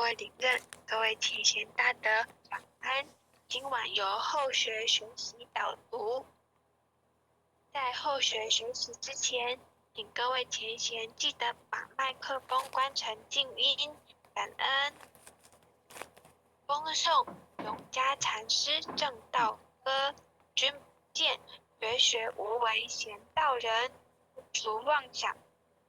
位领任，各位前贤大德，晚安。今晚由后学学习导读。在后学学习之前，请各位前贤记得把麦克风关成静音，感恩。恭送永嘉禅师正道歌，君不见，学学无为贤道人，不除妄想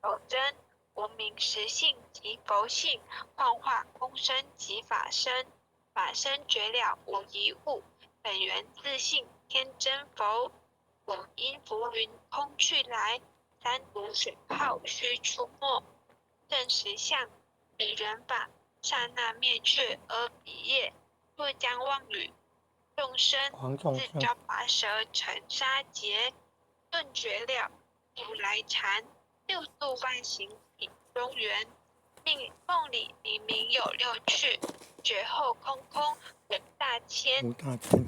求真，无名实性即佛性，幻化空生即法身，法身绝了无一物，本源自性天真佛，五音浮云空去来，三毒水泡须出没，正实相彼人法，刹那灭却而彼业，若将妄语众生自招拔舌成杀劫，顿绝了如来禅，六度万行品中原，梦里明明有六趣，觉后空空无大千，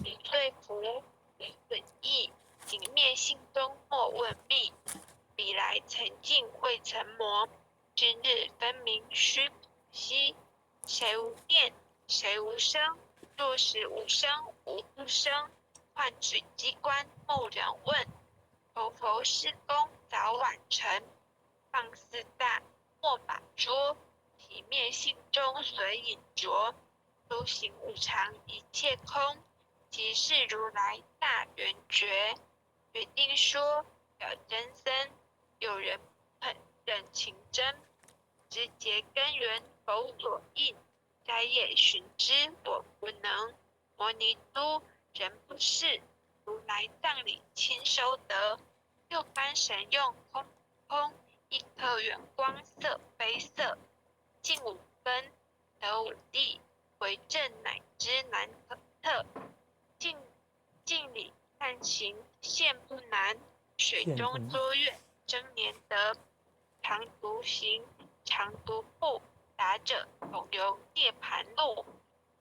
理对服理损益，景灭性中莫问密，彼来曾尽未曾磨，今日分明须普悉，谁无念谁无声，若是无声无不生，换取机关莫人问，求佛施功早晚成，放肆大莫把捉，体灭性中随隐着，诸行无常一切空，即是如来大圆觉。决定说表真僧，有人肯认情真，直结根源佛所应，该业寻之我不能，摩尼都人不是，如来藏里亲收得，六般神用空空，一颗圆光色非色，净五根得五地，为正乃知难可测，净理看行现不难，水中多月真年得，常独行常独步，达者恐游涅盘路，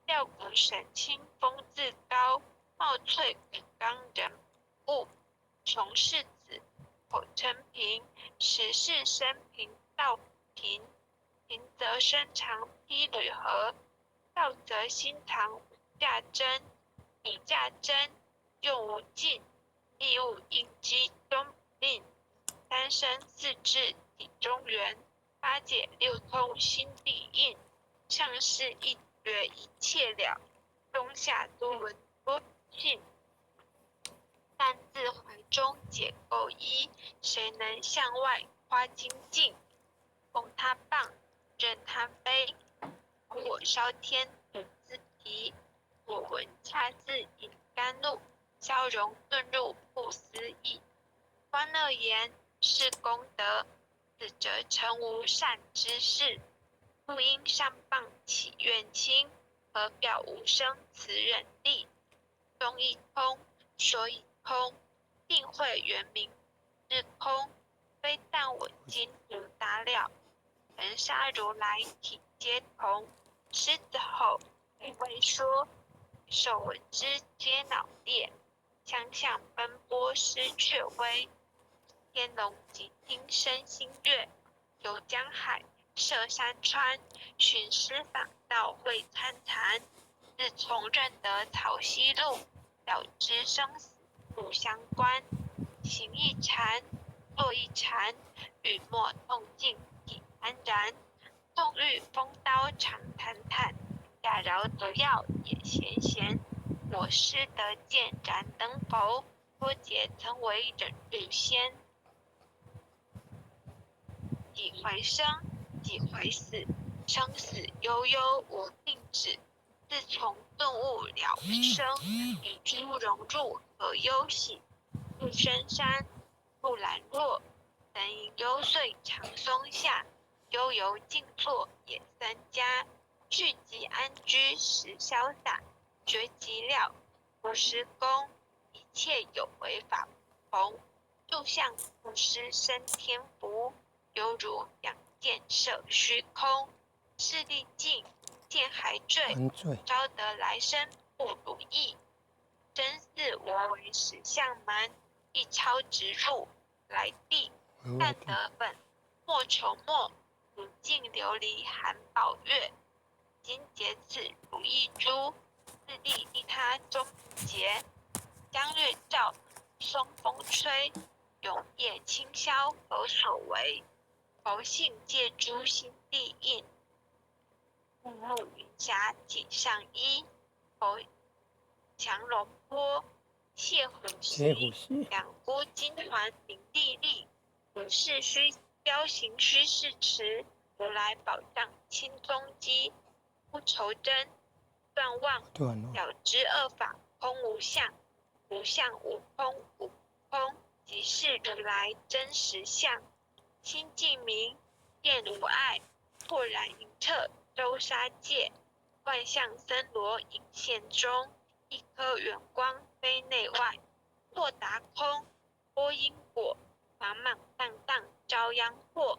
吊骨神清风自高，貌翠骨刚人物，穷世子口称平，实是生平道平，平则身长披履合，道则心藏无价真，以价真用无尽，义务应机终不吝，三生四智体中原，八解六通心地应，上士一绝一切了，中下多闻多信，但自怀中解构一，谁能向外夸精进？供他棒，任他飞，火烧天不自提，我闻恰自饮甘露，消融遁入不思议。观乐言是功德，此则成无善之事。不因上棒起怨轻，何表无生此忍力？中一空，说一空，定会圆明日空，非但我今独达了，人杀如来体皆同。狮子吼，非为说，兽闻之皆脑裂，相向奔波失却威。天龙即听声心悦，游江海涉山川，寻师访道会参禅。自从认得草溪路，了知生死不相关。行一禅，坐一禅，雨墨动静体安然。纵遇风刀常坦坦，假饶得要也闲闲。我师得见燃灯佛，多劫曾为忍辱仙。几回生，几回死，生死悠悠无定止。自从顿悟了生，与诸融入何忧喜？入深山不懒惰，能饮幽邃长松下。悠游静坐也三家，聚集安居时潇洒。觉极了不施功，一切有为法不同。就像布施生天福，犹如仰箭射虚空。势力尽，箭还坠，招得来生不如意。真似无为实相门，一超直入来地，但得本莫愁没，如镜琉璃含宝月。今结此如意珠，自立利他终不竭。江月照，松风吹，永夜清宵何所为？佛性借诸心地印，暮暮云霞锦上衣。佛降龙坡，谢虎溪，两孤金团明地利。古事须雕行须是迟，如来宝藏清踪迹。不愁真，断妄，了知二法空无相，无相无空，无空即是如来真实相。心净明，见无碍，豁然明彻周沙界。万象森罗隐现中，一颗圆光非内外。豁达空，波因果，茫茫荡荡遭殃祸。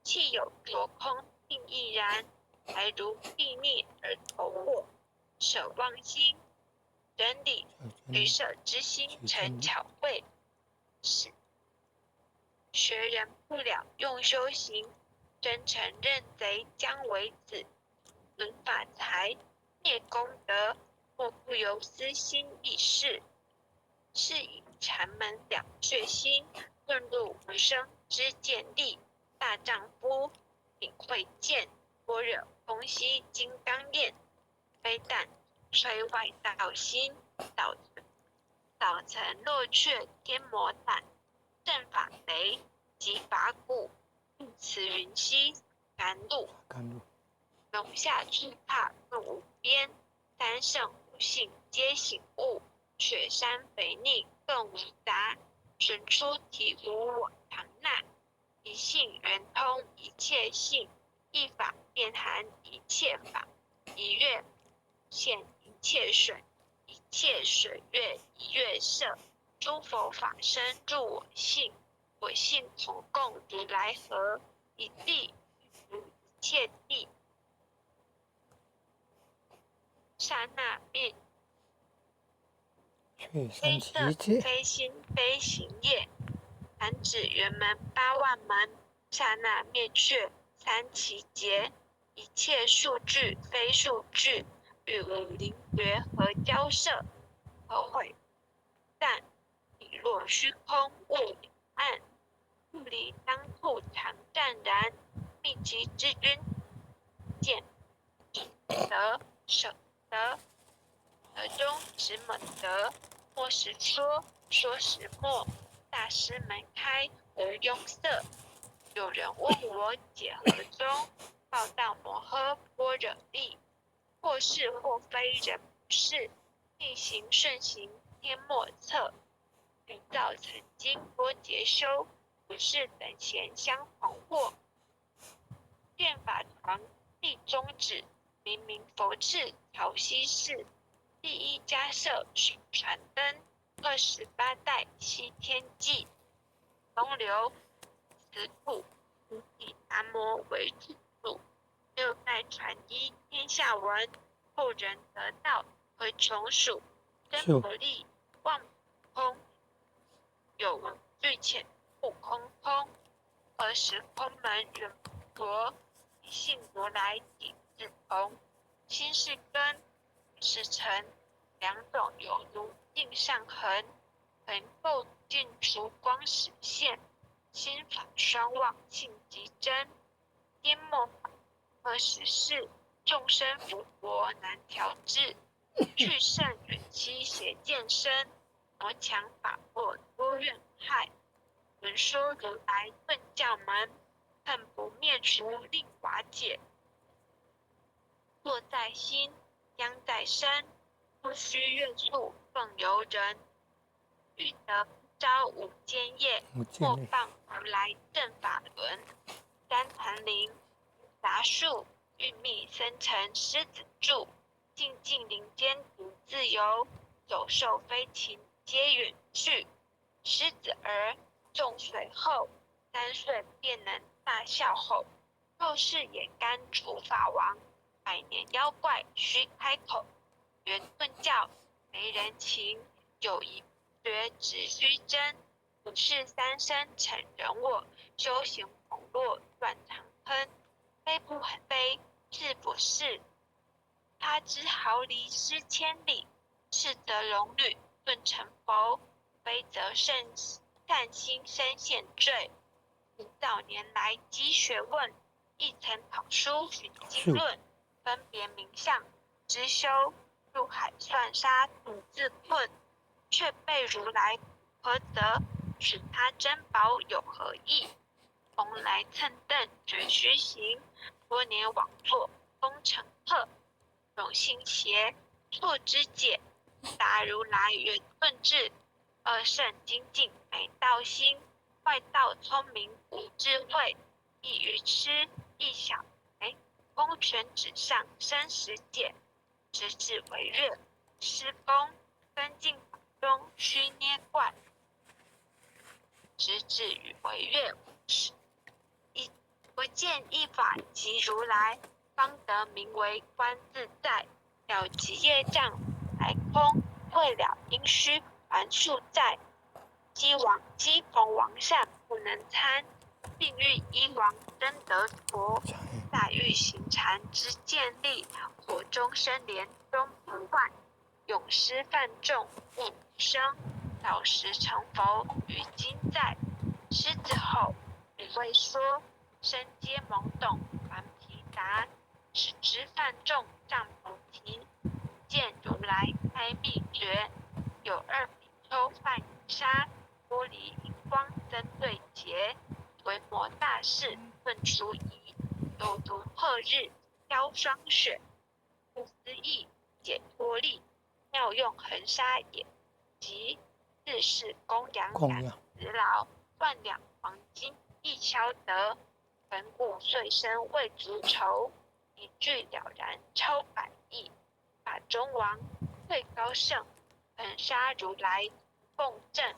气有着空定亦然，还如地逆而投祸。舍妄心，整理取舍之心成巧慧。是学人不了用修行，真诚认贼将为子。论法财，灭功德，莫不由私心意事。是以禅门两血心，遁入无生之见力。大丈夫领会见，般若空悉金刚验。非但摧外道心，早曾落却天魔胆。正法雷，即法鼓，入此云溪甘露。龙下之怕更无边，三圣五性皆醒悟。雪山肥腻更无杂，神出体无我常纳。一性圆通一切性，一法遍含一切法。一月现一切水，一切水月一月色。诸佛法身入我性，我性同共如来合。一地如一切地，刹那灭非色非心非行业。弹指圆门八万门，刹那灭却三奇劫。一切数据非数据，与无灵觉合交涉。何悔但体若虚空悟两岸。不离当处常湛然，密集之君见得舍得。得中指猛德，莫实说，说实默。大师门开无庸塞。有人问我解何中，报道摩诃般若力。或是或非人不是，逆行顺行天莫测。宇造曾经多劫修，不是等闲相狂惑。见法传立宗旨，明明佛智调息事。第一迦摄水传灯，28代西天记。东流此土，五体南摩为主主。6代传一天下闻，后人得道何穷数。真不利妄空，有无最浅不空空。何时空门远佛，一性如来体自同。心是根，是尘，两种有如镜上痕。痕垢尽除光实现，心法双旺性极真。颠末法何时是？众生福薄难调制。去圣远期邪见身，魔强法弱多怨害。闻说如来顿教门，恨不灭除令瓦解。若在心，殃在身，不须怨处更由人。欲得招无间业，莫放如来正法轮。三坛林杂树，玉密森成狮子住。静静林间独自游，走兽飞禽皆远去。狮子儿众随后，3岁便能大笑吼。若是也甘除法王，100年妖怪须开口。圆顿教没人情，有一觉只须真。不是三生成人我，修行恐落断长坑。非不非，是不是？他之毫厘失千里。是则龙女顿成佛，非则善心生现罪。吾早年来积学问，亦曾考书寻经论，分别名相，知修。入海算沙独自困，却被如来何责？使他珍宝有何益？蓬莱蹭蹬绝须行，多年枉作风尘客。荣幸邪，错之解，达如来圆顿智。二圣精进没道心，外道聪明无智慧。一愚痴，一小才，公权纸上生死解。直至为乐，施功分进法中须捏怪。直至与为乐，不见一法即如来，方得名为观自在。了即业障来空，会了因虚还数在。积逢王善不能参，并欲依王真得佛。大欲行禅之见力，火中生莲终不坏。永失犯众勿生，早时成佛于今在。狮子吼，只为说，身皆懵懂顽皮达。使之犯众暂不提，见如来开秘诀。有二比丘犯淫杀，玻璃荧光增对结。为魔大士顿殊仪，有如破日飘霜雪。不思议解脱力，妙用恒沙也。即自是供养感辞劳，万两黄金亦消得。本古岁生未足愁，一句了然超百亿。法中王最高圣，恒沙如来共振。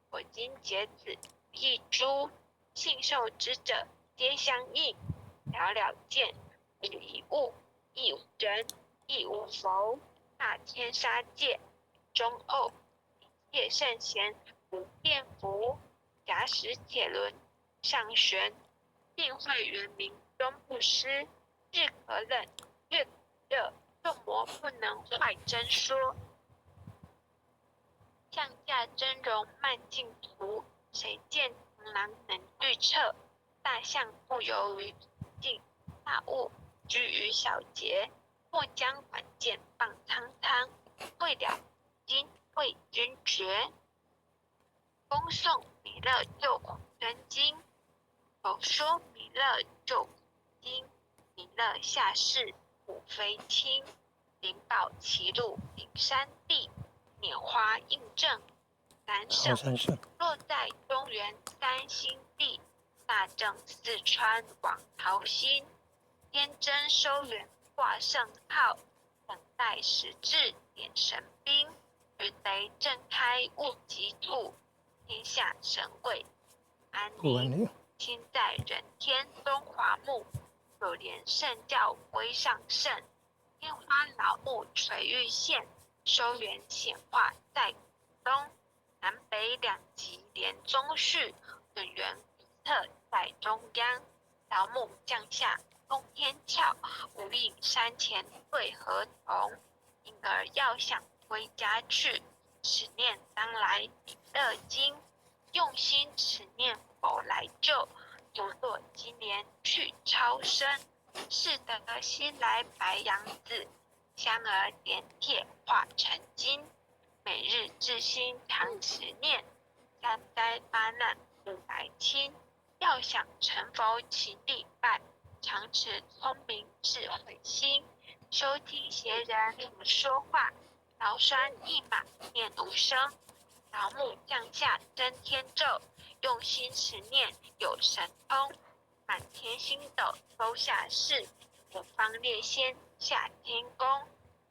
我今解子一诸，信受之者皆相应。了了见，无一物，亦无人，亦无佛。大千沙界中偶，一切圣贤无变服。假使铁轮上旋，定会圆明终不失。日可冷，月可热，众魔不能坏真说。降驾真容慢镜图，谁见螳螂能预测？大象不游于境，大物居于小节。莫将管剑放苍苍，会了今为君绝。恭诵弥勒救苦真经，口说弥勒救苦经。弥勒下世苦非轻，灵宝齐入灵山地。拈花应正三圣，落在中原三星地。大正四川往桃心，天真收元挂圣号。等待时至点神兵，余贼震开物极土。天下神鬼安宁，亲在人天东华木。有莲圣教归上圣，天花老木垂玉线。收元显化在东，南北两极连中续。本源古特在中央，老木降下通天窍。无影山前对河童，因而要想归家去。此念当来弥勒经，用心此念否来救。独堕金莲去超生，是得西来白羊子。香儿点铁化成金，每日至心常持念。三灾八难不来侵，要想成佛勤礼拜。常持聪明智慧心，收听邪人胡说话。劳酸一马念无声，老木降下真天咒。用心持念有神通，满天星斗收下世。五方列仙下天宫，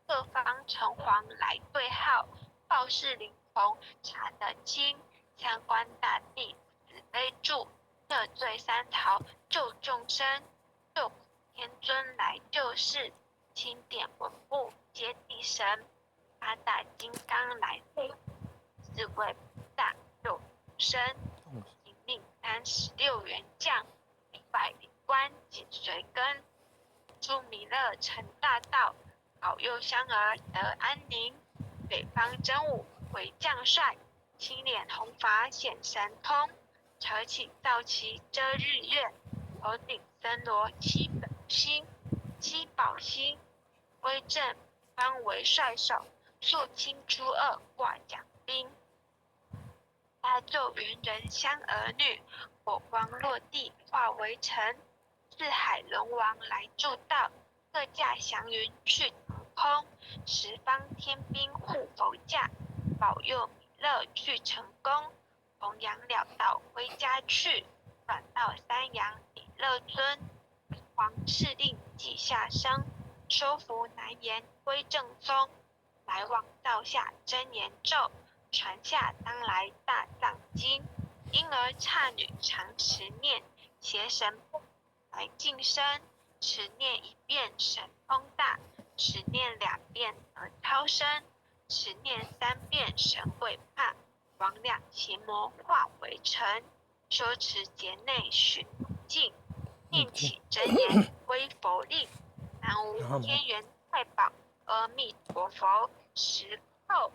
各方城隍来对号。报事灵童查得清，三官大帝慈悲助。赦罪三逃救众生，救苦天尊来救世。钦点文部接地神，八大金刚来护。四位菩萨救生，引领36员将。100灵官紧随跟，诸弥勒成大道。保佑香儿得安宁。北方真武为将帅，青脸红发显神通，扯起皂旗遮日月，头顶森罗七宝星，威震方为帅首，肃清诸恶挂奖兵。搭救猿人香儿女，火光落地化为尘。四海龙王来助道，各驾祥云去腾空。十方天兵护佛驾，保佑弥勒去成功。弘扬了道归家去，转到三阳弥勒尊。皇敕令记下生，收服难言归正宗。来往道下真言咒，传下当来大藏经。婴儿刹女常持念，邪神不来近身。持念一遍神通大，持念两遍得超生，持念三遍神会怕。魍魉邪魔化为尘，修持劫内许净。念起真言归佛令，南无天元太保阿弥陀佛。十叩，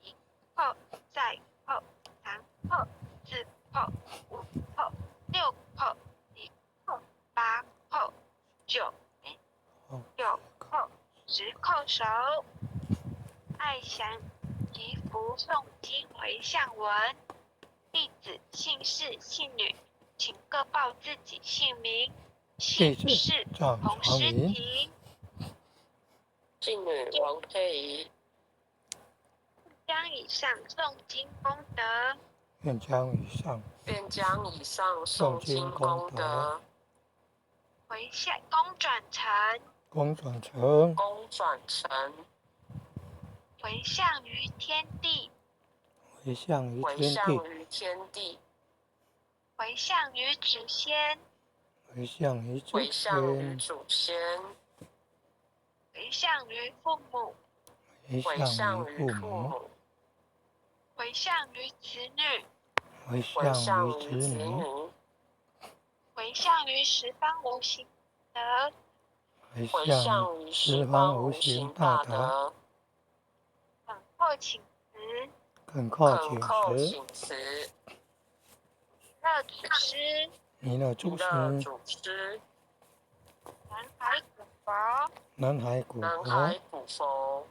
一叩，再叩，三叩，四叩，五叩，六叩，七叩，八叩，九叩，十叩首。爱祥祈福诵经回向文，弟子姓氏姓女，请各报自己姓名。姓氏洪诗婷，姓女王佩仪。将以上诵经功德，愿将以上诵经功德回向功转成，回向于天地，回向于祖先，回向于父母，回向于子女，回向于十方无形德，回向于十方无形大德。恳叩请辞，弥勒祖师，南海古佛，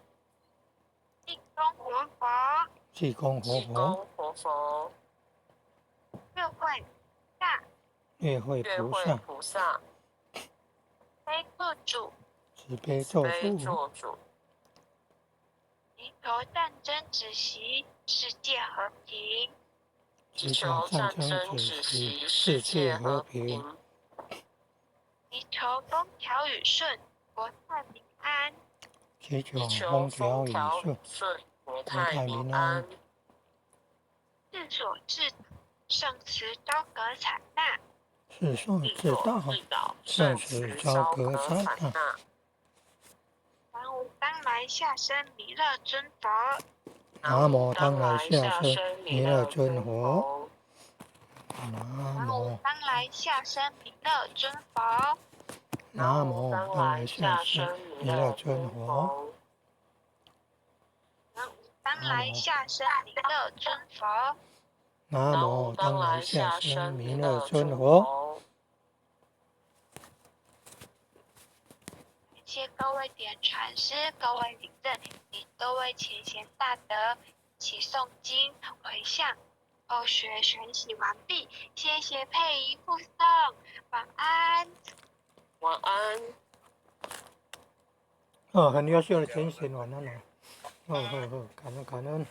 济公活佛，月会菩萨，慈悲咒主，祈求战争止息，世界和平。祈求风调雨顺，国泰民安。世所至圣慈昭格采纳，南无当来下生弥勒尊佛，南无当来下生弥勒尊佛，南无当来下生弥勒尊佛，南无当来下生弥勒尊佛，南无当来下生弥勒尊佛，南无当来下生弥勒尊佛。感谢各位点传师、各位领证及各位前贤大德一起诵经回向，后学学习完毕，谢谢佩仪护诵，晚安。晚安。很优秀的前贤，晚安了。感恩，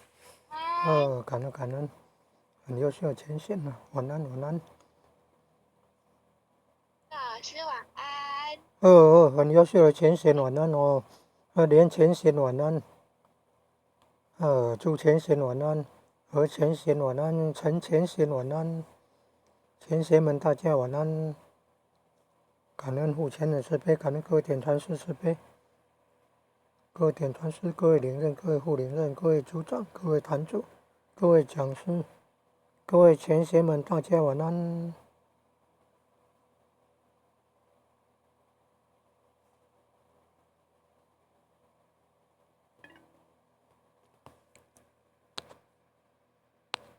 很优秀的前贤了，晚安。老师晚安。很优秀的前贤，晚安哦。连前贤晚安。朱前贤晚安，何前贤晚安，陈前贤晚安，前贤们大家晚安。感恩护前的慈悲，感恩各位点传师慈悲，各位点传师、各位领任、各位护领任、各位组长、各位坛主、各位讲师、各位前贤们大家晚安。